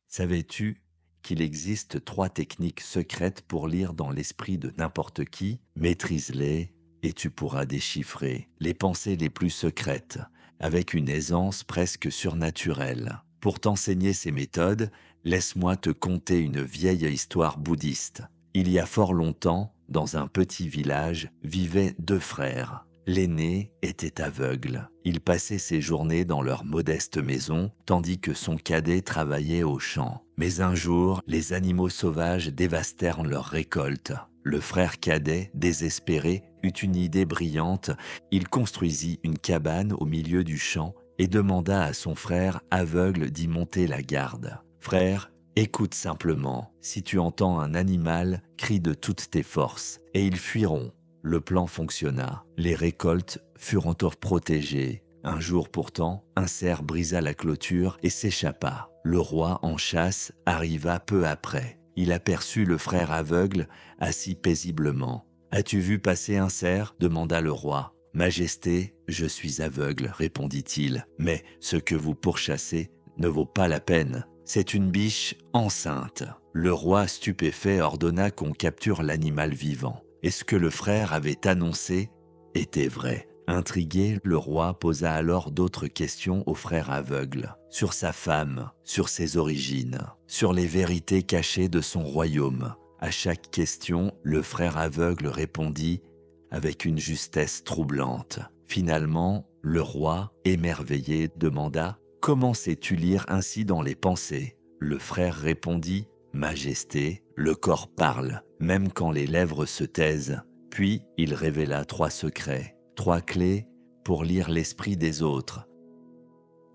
Savais-tu qu'il existe 3 techniques secrètes pour lire dans l'esprit de n'importe qui? Maîtrise-les et tu pourras déchiffrer les pensées les plus secrètes avec une aisance presque surnaturelle. Pour t'enseigner ces méthodes, laisse-moi te conter une vieille histoire bouddhiste. Il y a fort longtemps, dans un petit village, vivaient 2 frères. L'aîné était aveugle. Il passait ses journées dans leur modeste maison, tandis que son cadet travaillait au champ. Mais un jour, les animaux sauvages dévastèrent leur récolte. Le frère cadet, désespéré, eut une idée brillante. Il construisit une cabane au milieu du champ et demanda à son frère aveugle d'y monter la garde. Frère, écoute simplement. Si tu entends un animal, crie de toutes tes forces, et ils fuiront. Le plan fonctionna. Les récoltes furent encore protégées. Un jour pourtant, un cerf brisa la clôture et s'échappa. Le roi en chasse arriva peu après. Il aperçut le frère aveugle assis paisiblement. « As-tu vu passer un cerf ?» demanda le roi. « Majesté, je suis aveugle, répondit-il, mais ce que vous pourchassez ne vaut pas la peine. C'est une biche enceinte. » Le roi, stupéfait, ordonna qu'on capture l'animal vivant. Et ce que le frère avait annoncé était vrai. Intrigué, le roi posa alors d'autres questions au frère aveugle, sur sa femme, sur ses origines, sur les vérités cachées de son royaume. À chaque question, le frère aveugle répondit avec une justesse troublante. Finalement, le roi, émerveillé, demanda « Comment sais-tu lire ainsi dans les pensées ?» Le frère répondit « Majesté, le corps parle, même quand les lèvres se taisent. » Puis il révéla 3 secrets, 3 clés pour lire l'esprit des autres.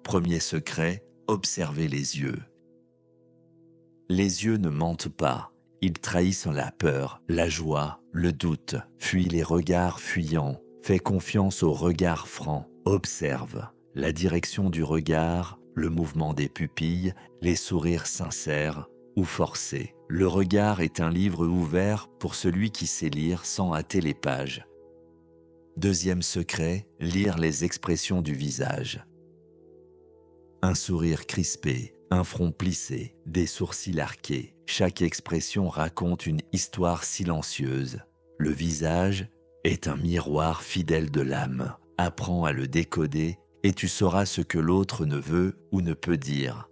Premier secret, observer les yeux. Les yeux ne mentent pas. Ils trahissent la peur, la joie, le doute. Fuis les regards fuyants. Fais confiance aux regards francs. Observe la direction du regard, le mouvement des pupilles, les sourires sincères ou forcés. Le regard est un livre ouvert pour celui qui sait lire sans hâter les pages. Deuxième secret, lire les expressions du visage. Un sourire crispé, un front plissé, des sourcils arqués. Chaque expression raconte une histoire silencieuse. Le visage est un miroir fidèle de l'âme. Apprends à le décoder et tu sauras ce que l'autre ne veut ou ne peut dire.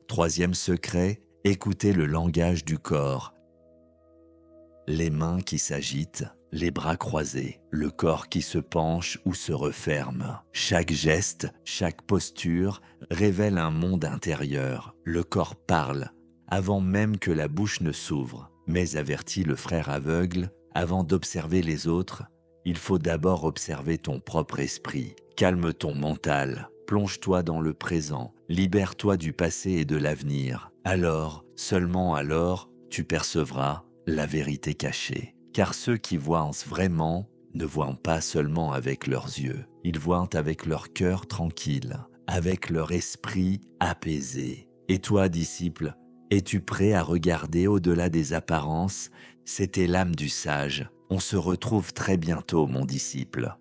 Troisième secret, écouter le langage du corps. Les mains qui s'agitent, les bras croisés, le corps qui se penche ou se referme. Chaque geste, chaque posture révèle un monde intérieur. Le corps parle, avant même que la bouche ne s'ouvre. Mais avertit le frère aveugle, avant d'observer les autres, il faut d'abord observer ton propre esprit. Calme ton mental, plonge-toi dans le présent, libère-toi du passé et de l'avenir. Alors, seulement alors, tu percevras la vérité cachée. Car ceux qui voient vraiment ne voient pas seulement avec leurs yeux, ils voient avec leur cœur tranquille, avec leur esprit apaisé. Et toi, disciple, es-tu prêt à regarder au-delà des apparences? C'était l'âme du sage. On se retrouve très bientôt, mon disciple.